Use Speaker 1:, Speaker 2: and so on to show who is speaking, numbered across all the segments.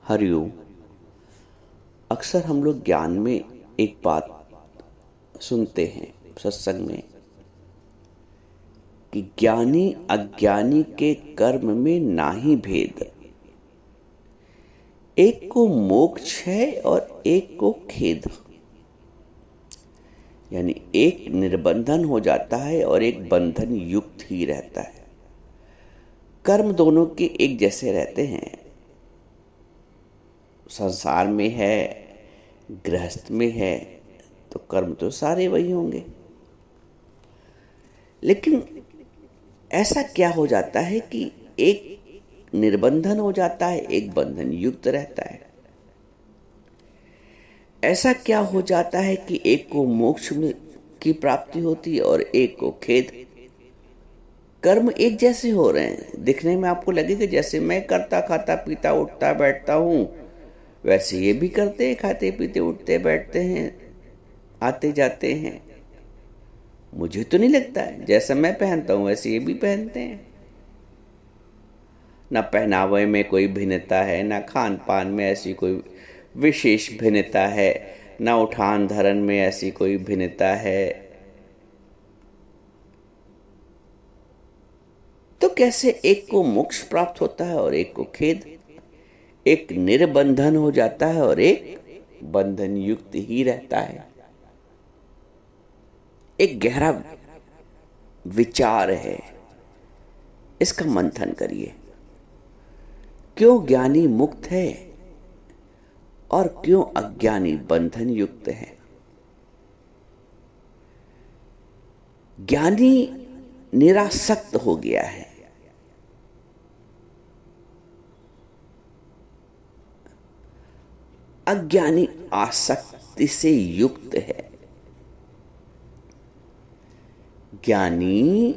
Speaker 1: हरिओम। अक्सर हम लोग ज्ञान में एक बात सुनते हैं सत्संग में कि ज्ञानी अज्ञानी के कर्म में नाही भेद, एक को मोक्ष है और एक को खेद। यानी एक निर्बंधन हो जाता है और एक बंधन युक्त ही रहता है। कर्म दोनों के एक जैसे रहते हैं। संसार में है, गृहस्थ में है, तो कर्म तो सारे वही होंगे। लेकिन ऐसा क्या हो जाता है कि एक निर्बंधन हो जाता है, एक बंधन युक्त रहता है। ऐसा क्या हो जाता है कि एक को मोक्ष की प्राप्ति होती है और एक को खेद। कर्म एक जैसे हो रहे हैं, दिखने में आपको लगेगा जैसे मैं करता खाता पीता उठता बैठता हूं, वैसे ये भी करते हैं, खाते पीते उठते बैठते हैं, आते जाते हैं। मुझे तो नहीं लगता है जैसा मैं पहनता हूं वैसे ये भी पहनते हैं। ना पहनावे में कोई भिन्नता है, ना खान पान में ऐसी कोई विशेष भिन्नता है, ना उठान धरन में ऐसी कोई भिन्नता है। तो कैसे एक को मोक्ष प्राप्त होता है और एक को खेद, एक निर्बंधन हो जाता है और एक बंधन युक्त ही रहता है। एक गहरा विचार है, इसका मंथन करिए। क्यों ज्ञानी मुक्त है और क्यों अज्ञानी बंधन युक्त है? ज्ञानी निरासक्त हो गया है, अज्ञानी आसक्ति से युक्त है। ज्ञानी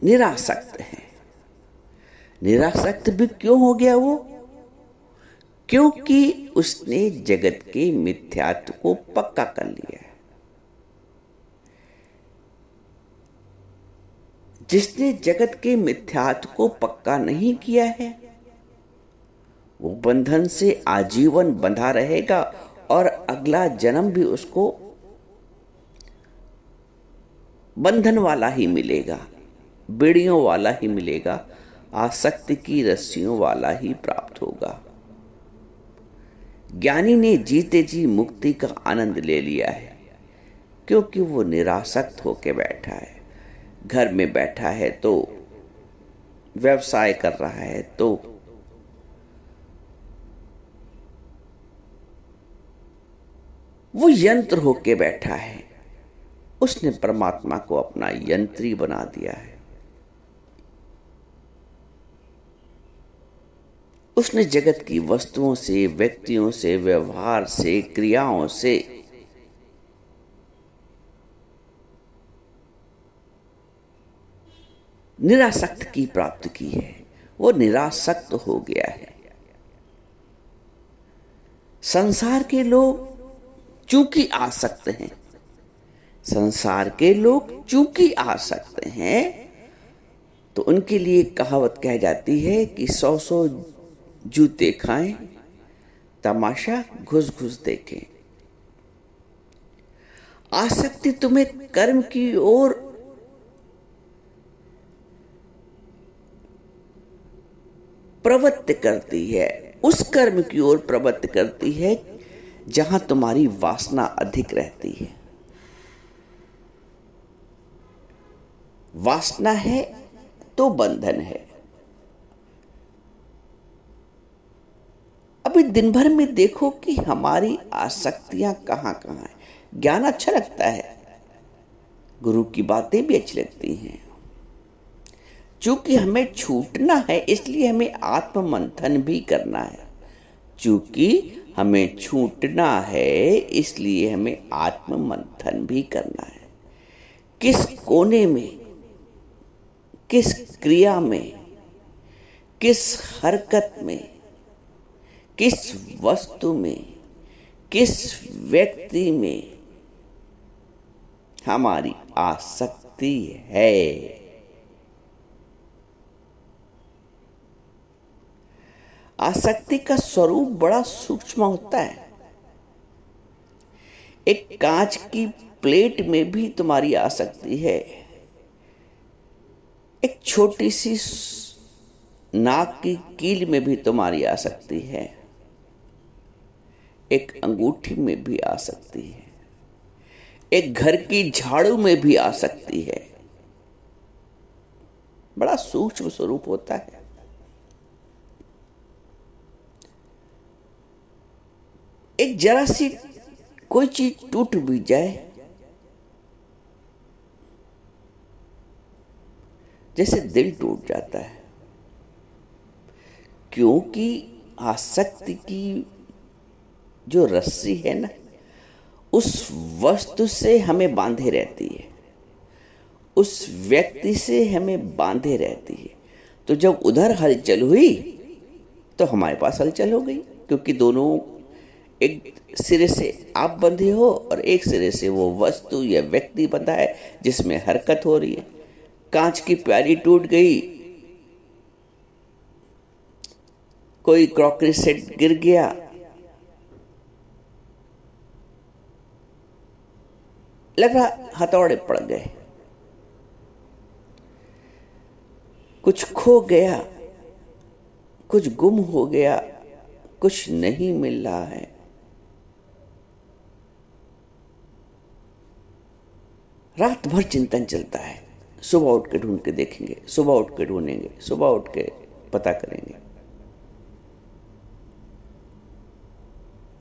Speaker 1: निरासक्त है। निरासक्त भी क्यों हो गया वो? क्योंकि उसने जगत के मिथ्यात्व को पक्का कर लिया है। जिसने जगत के मिथ्यात्व को पक्का नहीं किया है वो बंधन से आजीवन बंधा रहेगा और अगला जन्म भी उसको बंधन वाला ही मिलेगा, बेड़ियों वाला ही मिलेगा, आसक्ति की रस्सियों वाला ही प्राप्त होगा। ज्ञानी ने जीते जी मुक्ति का आनंद ले लिया है, क्योंकि वो निरासक्त होकर बैठा है। घर में बैठा है तो व्यवसाय कर रहा है, तो वो यंत्र होके बैठा है। उसने परमात्मा को अपना यंत्री बना दिया है। उसने जगत की वस्तुओं से, व्यक्तियों से, व्यवहार से, क्रियाओं से निरासक्त की प्राप्ति की है। वो निरासक्त हो गया है। संसार के लोग चूंकि आसक्त हैं, संसार के लोग चूंकि आसक्त हैं, तो उनके लिए कहावत कह जाती है कि 100 जूते खाएं, तमाशा घुस घुस देखें। आसक्ति तुम्हें कर्म की ओर प्रवृत्त करती है, उस कर्म की ओर प्रवृत्त करती है जहां तुम्हारी वासना अधिक रहती है। वासना है तो बंधन है। अभी दिन भर में देखो कि हमारी आसक्तियां कहां कहां हैं। ज्ञान अच्छा लगता है, गुरु की बातें भी अच्छी लगती हैं। चूंकि हमें छूटना है इसलिए हमें आत्म मंथन भी करना है। चूंकि हमें छूटना है इसलिए हमें आत्म मंथन भी करना है। किस कोने में, किस क्रिया में, किस हरकत में, किस वस्तु में, किस व्यक्ति में हमारी आसक्ति है। आसक्ति का स्वरूप बड़ा सूक्ष्म होता है। एक कांच की प्लेट में भी तुम्हारी आसक्ति है, एक छोटी सी नाक की कील में भी तुम्हारी आसक्ति है, एक अंगूठी में भी आसक्ति है, एक घर की झाड़ू में भी आसक्ति है। बड़ा सूक्ष्म स्वरूप होता है। एक जरा सी कोई चीज टूट भी जाए, जैसे दिल टूट जाता है, क्योंकि आसक्ति की जो रस्सी है ना, उस वस्तु से हमें बांधे रहती है, उस व्यक्ति से हमें बांधे रहती है। तो जब उधर हलचल हुई तो हमारे पास हलचल हो गई, क्योंकि दोनों एक सिरे से आप बंधे हो और एक सिरे से वो वस्तु या व्यक्ति बंधा है जिसमें हरकत हो रही है। कांच की प्याली टूट गई, कोई क्रॉकरी सेट गिर गया, लग रहा हथौड़े पड़ गए, कुछ खो गया, कुछ गुम हो गया, कुछ नहीं मिल रहा है। रात भर चिंतन चलता है। सुबह उठ के ढूंढ के देखेंगे, सुबह उठ के ढूंढेंगे, सुबह उठ के पता करेंगे।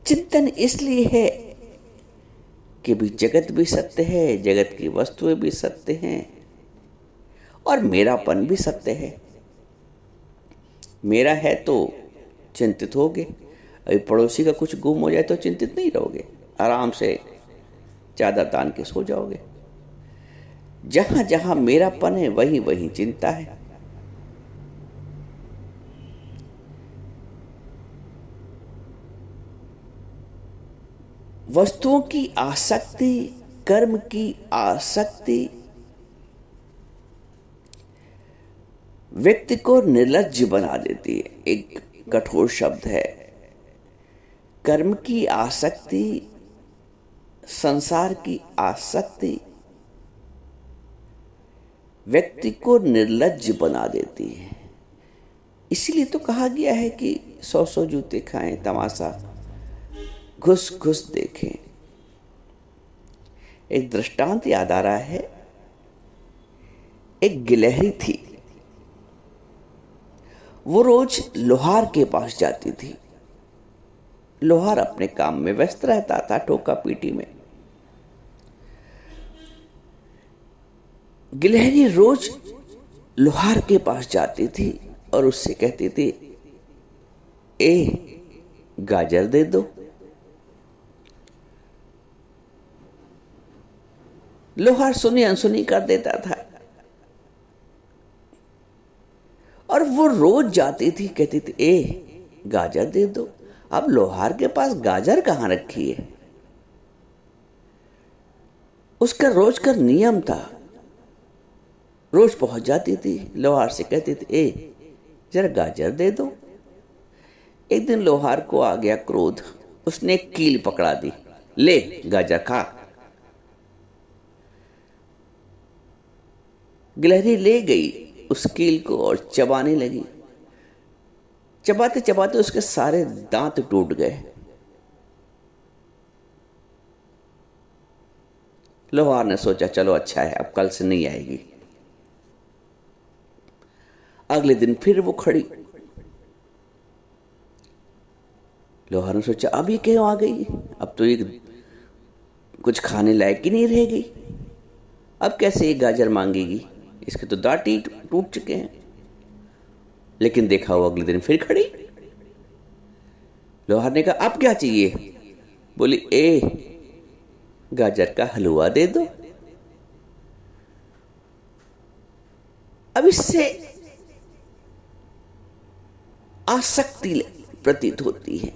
Speaker 1: चिंतन इसलिए है कि भी जगत भी सत्य है, जगत की वस्तुएं भी सत्य हैं और मेरापन भी सत्य है। मेरा है तो चिंतित होगे, अभी पड़ोसी का कुछ गुम हो जाए तो चिंतित नहीं रहोगे, आराम से चादर तान के सो जाओगे। जहां जहां मेरापन है वहीं वहीं चिंता है। वस्तुओं की आसक्ति, कर्म की आसक्ति व्यक्ति को निर्लज्ज बना देती है। एक कठोर शब्द है। कर्म की आसक्ति, संसार की आसक्ति व्यक्ति को निर्लज्ज बना देती है। इसीलिए तो कहा गया है कि 100 जूते खाएं, तमाशा घुस घुस देखें। एक दृष्टांत याद आ रहा है। एक गिलहरी थी, वो रोज लोहार के पास जाती थी। लोहार अपने काम में व्यस्त रहता था, ठोका पीटी में। गिलहरी रोज लोहार के पास जाती थी और उससे कहती थी, ए गाजर दे दो। लोहार सुनी अनसुनी कर देता था और वो रोज जाती थी, कहती थी, ए गाजर दे दो। अब लोहार के पास गाजर कहां रखी है? उसका रोज का नियम था। रोज पहुंच जाती थी, लोहार से कहती थी, ए जरा गाजर दे दो। एक दिन लोहार को आ गया क्रोध, उसने एक कील पकड़ा दी, ले गाजर खा। गिलहरी ले गई उस कील को और चबाने लगी। चबाते चबाते उसके सारे दांत टूट गए। लोहार ने सोचा, चलो अच्छा है, अब कल से नहीं आएगी। अगले दिन फिर वो खड़ी। लोहार ने सोचा, अब ये क्यों आ गई? अब तो ये कुछ खाने लायक ही नहीं रह गई। अब कैसे ये गाजर मांगेगी? इसके तो दांत ही टूट चुके हैं। लेकिन देखा वो अगले दिन फिर खड़ी। लोहार ने कहा, अब क्या चाहिए? बोली, ए गाजर का हलवा दे दो। अब इससे आसक्ति प्रतीत होती है।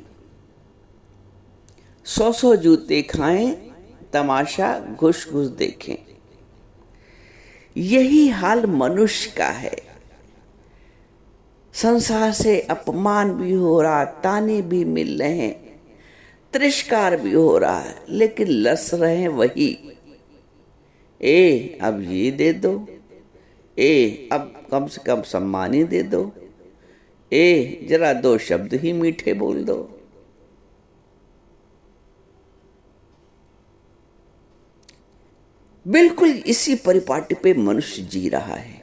Speaker 1: 100 जूते खाएं, तमाशा घुस घुस देखें। यही हाल मनुष्य का है। संसार से अपमान भी हो रहा, ताने भी मिल रहे हैं, तिरस्कार भी हो रहा है, लेकिन लस रहे हैं वही। अब ये दे दो, अब कम से कम सम्मान ही दे दो, जरा दो शब्द ही मीठे बोल दो। बिल्कुल इसी परिपाटी पे मनुष्य जी रहा है।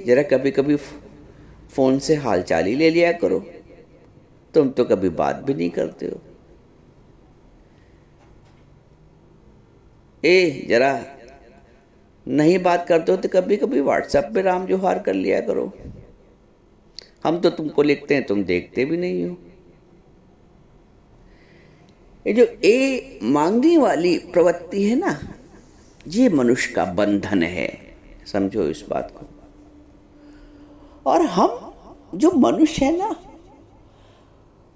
Speaker 1: जरा कभी कभी फोन से हालचाल ही ले लिया करो, तुम तो कभी बात भी नहीं करते हो। जरा नहीं बात करते हो तो कभी कभी व्हाट्सएप पे राम जोहार कर लिया करो, हम तो तुमको लिखते हैं, तुम देखते भी नहीं हो। ये जो मांगने वाली प्रवृत्ति है ना, ये मनुष्य का बंधन है, समझो इस बात को। और हम जो मनुष्य है ना,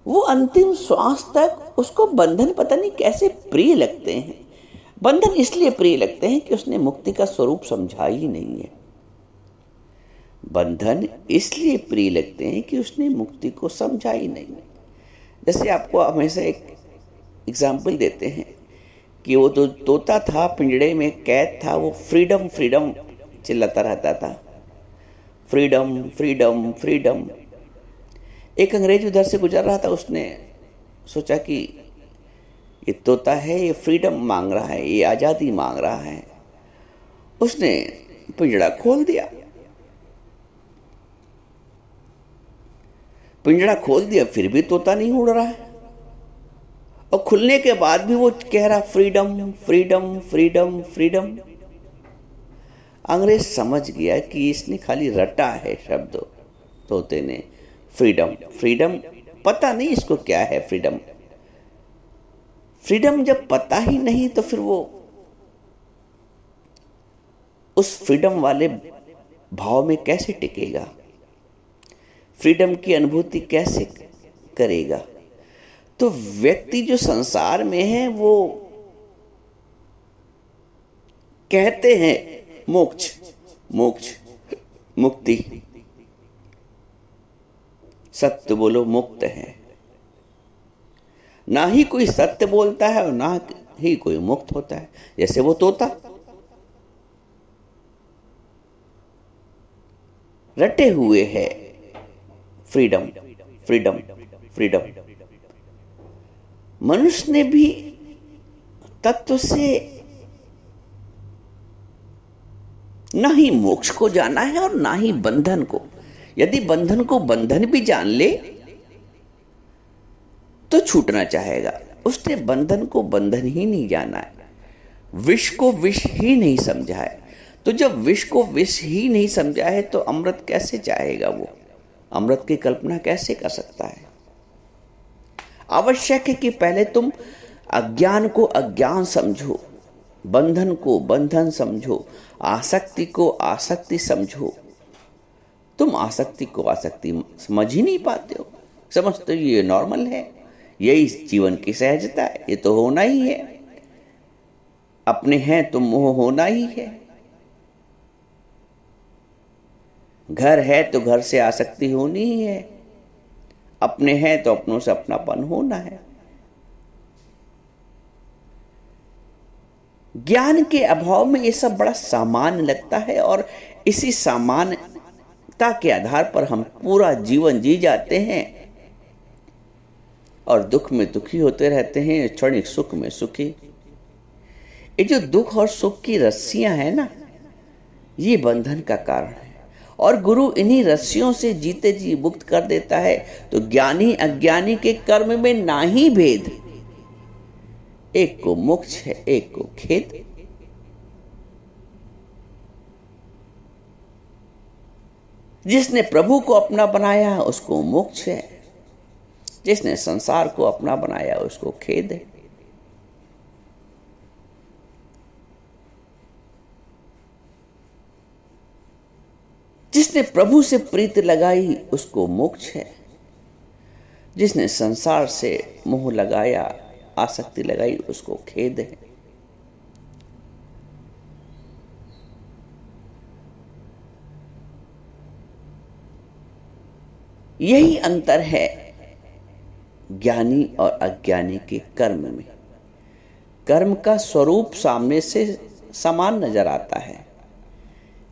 Speaker 1: वो अंतिम श्वास तक उसको बंधन पता नहीं कैसे प्रिय लगते हैं। बंधन इसलिए प्रिय लगते हैं कि उसने मुक्ति का स्वरूप समझा ही नहीं है। बंधन इसलिए प्रिय लगते हैं कि उसने मुक्ति को समझा ही नहीं है। जैसे आपको हमेशा एक एग्जाम्पल देते हैं कि वो तो तोता था, पिंजड़े में कैद था, वो फ्रीडम फ्रीडम चिल्लाता रहता था, फ्रीडम फ्रीडम फ्रीडम। एक अंग्रेज उधर से गुजर रहा था, उसने सोचा कि ये तोता है, ये फ्रीडम मांग रहा है, ये आज़ादी मांग रहा है। उसने पिंजड़ा खोल दिया, पिंजड़ा खोल दिया, फिर भी तोता नहीं उड़ रहा है, और खुलने के बाद भी वो कह रहा फ्रीडम फ्रीडम फ्रीडम फ्रीडम। अंग्रेज समझ गया कि इसने खाली रटा है शब्द तोते ने, फ्रीडम फ्रीडम, पता नहीं इसको क्या है फ्रीडम। फ्रीडम जब पता ही नहीं तो फिर वो उस फ्रीडम वाले भाव में कैसे टिकेगा, फ्रीडम की अनुभूति कैसे करेगा। तो व्यक्ति जो संसार में है वो कहते हैं मोक्ष मोक्ष मुक्ति, सत्य बोलो मुक्त है, ना ही कोई सत्य बोलता है और ना ही कोई मुक्त होता है। जैसे वो तोता रटे हुए है फ्रीडम फ्रीडम फ्रीडम। मनुष्य ने भी तत्व से ना ही मोक्ष को जाना है और ना ही बंधन को। यदि बंधन को बंधन भी जान ले तो छूटना चाहेगा, उसने बंधन को बंधन ही नहीं जाना है, विष को विष ही नहीं समझा है। तो जब विष को विष ही नहीं समझा है तो अमृत कैसे चाहेगा, वो अमृत की कल्पना कैसे कर सकता है। आवश्यक है कि पहले तुम अज्ञान को अज्ञान समझो, बंधन को बंधन समझो, आसक्ति को आसक्ति समझो। तुम आसक्ति को आसक्ति समझ ही नहीं पाते हो, समझते हो ये नॉर्मल है, यही जीवन की सहजता है, ये तो होना ही है, अपने हैं तो मोह होना ही है, घर है तो घर से आसक्ति होनी ही है, अपने हैं तो अपनों से अपनापन होना है। ज्ञान के अभाव में ये सब बड़ा सामान्य लगता है और इसी सामान्यता के आधार पर हम पूरा जीवन जी जाते हैं और दुख में दुखी होते रहते हैं, क्षणिक सुख में सुखी। ये जो दुख और सुख की रस्सियां हैं ना, ये बंधन का कारण है और गुरु इन्हीं रस्सियों से जीते जी मुक्त कर देता है। तो ज्ञानी अज्ञानी के कर्म में ना ही भेद, एक को मोक्ष है एक को खेद। जिसने प्रभु को अपना बनाया उसको मोक्ष है, जिसने संसार को अपना बनाया उसको खेद है। जिसने प्रभु से प्रीति लगाई उसको मोक्ष है, जिसने संसार से मोह लगाया आसक्ति लगाई उसको खेद है। यही अंतर है ज्ञानी और अज्ञानी के कर्म में। कर्म का स्वरूप सामने से समान नजर आता है,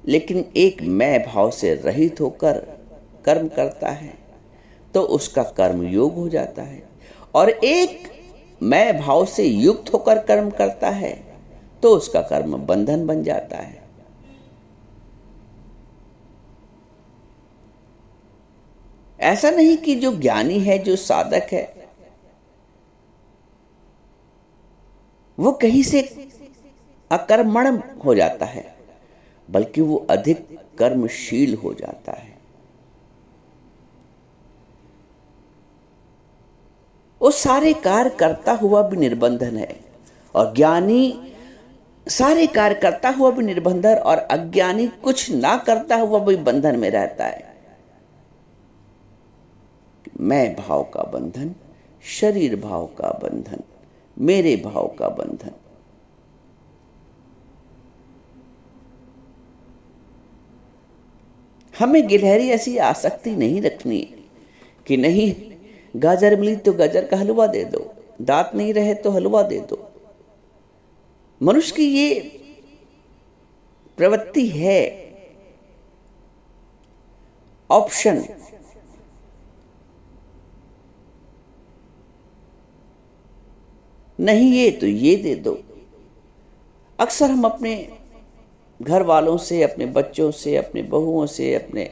Speaker 1: लेकिन एक मैं भाव से रहित होकर कर्म करता है तो उसका कर्म योग हो जाता है, और एक मैं भाव से युक्त होकर कर्म करता है तो उसका कर्म बंधन बन जाता है। ऐसा नहीं कि जो ज्ञानी है, जो साधक है, वो कहीं से अकर्मण हो जाता है, बल्कि वो अधिक कर्मशील हो जाता है। वो सारे कार्य करता हुआ भी निर्बंधन है, और ज्ञानी सारे कार्य करता हुआ भी निर्बंधन, और अज्ञानी कुछ ना करता हुआ भी बंधन में रहता है। मैं भाव का बंधन, शरीर भाव का बंधन, मेरे भाव का बंधन। हमें गिलहरी ऐसी आसक्ति नहीं रखनी कि नहीं, गाजर मिली तो गाजर का हलवा दे दो, दांत नहीं रहे तो हलवा दे दो। मनुष्य की ये प्रवृत्ति है, ऑप्शन। नहीं ये तो ये दे दो। अक्सर हम अपने घर वालों से, अपने बच्चों से, अपने बहुओं से, अपने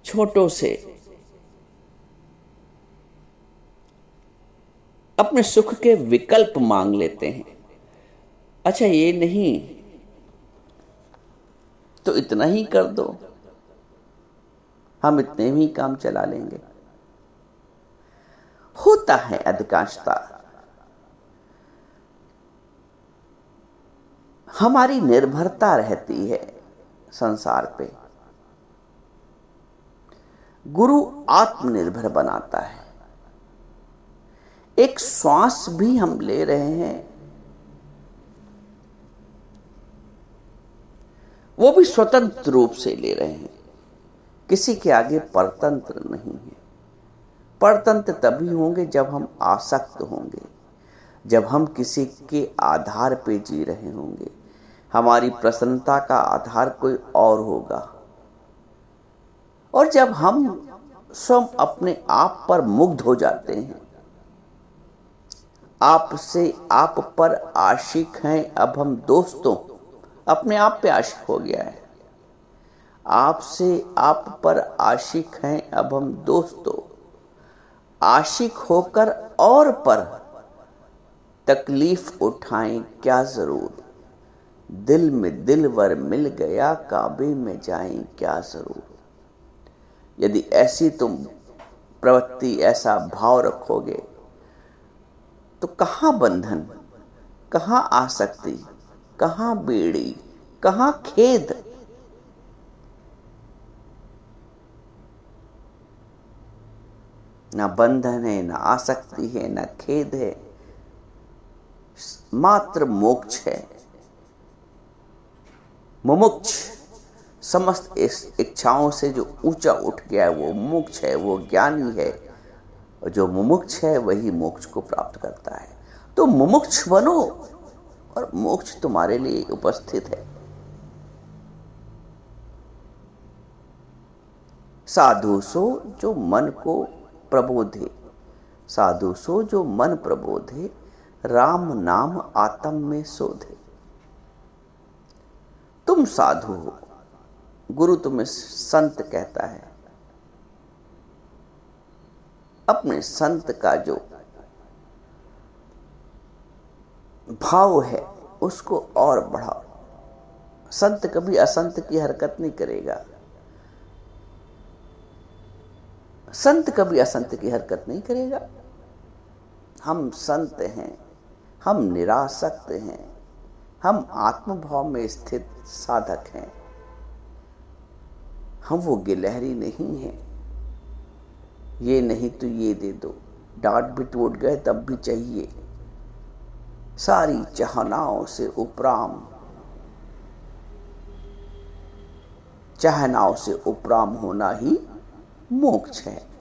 Speaker 1: छोटों से अपने सुख के विकल्प मांग लेते हैं। अच्छा ये नहीं तो इतना ही कर दो, हम इतने ही काम चला लेंगे। होता है अधिकांशता। हमारी निर्भरता रहती है संसार पे। गुरु आत्मनिर्भर बनाता है। एक श्वास भी हम ले रहे हैं, वो भी स्वतंत्र रूप से ले रहे हैं, किसी के आगे परतंत्र नहीं है। परतंत्र तभी होंगे जब हम आसक्त होंगे, जब हम किसी के आधार पे जी रहे होंगे। हमारी प्रसन्नता का आधार कोई और होगा, और जब हम स्वयं अपने आप पर मुग्ध हो जाते हैं, आपसे आप पर आशिक हैं, अब हम दोस्तों, अपने आप पे आशिक हो गया है। आपसे आप पर आशिक हैं, अब हम दोस्तों, आशिक होकर और पर तकलीफ उठाएं क्या जरूर। दिल में दिलवर मिल गया, काबे में जाएं क्या जरूर। यदि ऐसी तुम प्रवृत्ति, ऐसा भाव रखोगे तो कहां बंधन, कहां आसक्ति, कहां बेड़ी, कहां खेद। ना बंधन है, ना आसक्ति है, ना खेद है, मात्र मोक्ष है। मुमुक्ष समस्त इच्छाओं से जो ऊंचा उठ गया है वो मोक्ष है, वो ज्ञानी है। और जो मुमुक्ष है वही मोक्ष को प्राप्त करता है। तो मुमुक्ष बनो और मोक्ष तुम्हारे लिए उपस्थित है। साधु सो जो मन को प्रबोधे, साधु सो जो मन प्रबोधे, राम नाम आत्म में शोधे। तुम साधु हो, गुरु तुम्हें संत कहता है। अपने संत का जो भाव है उसको और बढ़ाओ। संत कभी असंत की हरकत नहीं करेगा, संत कभी असंत की हरकत नहीं करेगा। हम संत हैं, हम निरासक्त हैं, हम आत्मभाव में स्थित साधक हैं। हम वो गिलहरी नहीं हैं। ये नहीं तो ये दे दो, डांट भी टूट गए तब भी चाहिए। सारी चाहनाओं से उपराम, चाहनाओं से उपराम होना ही मोक्ष है।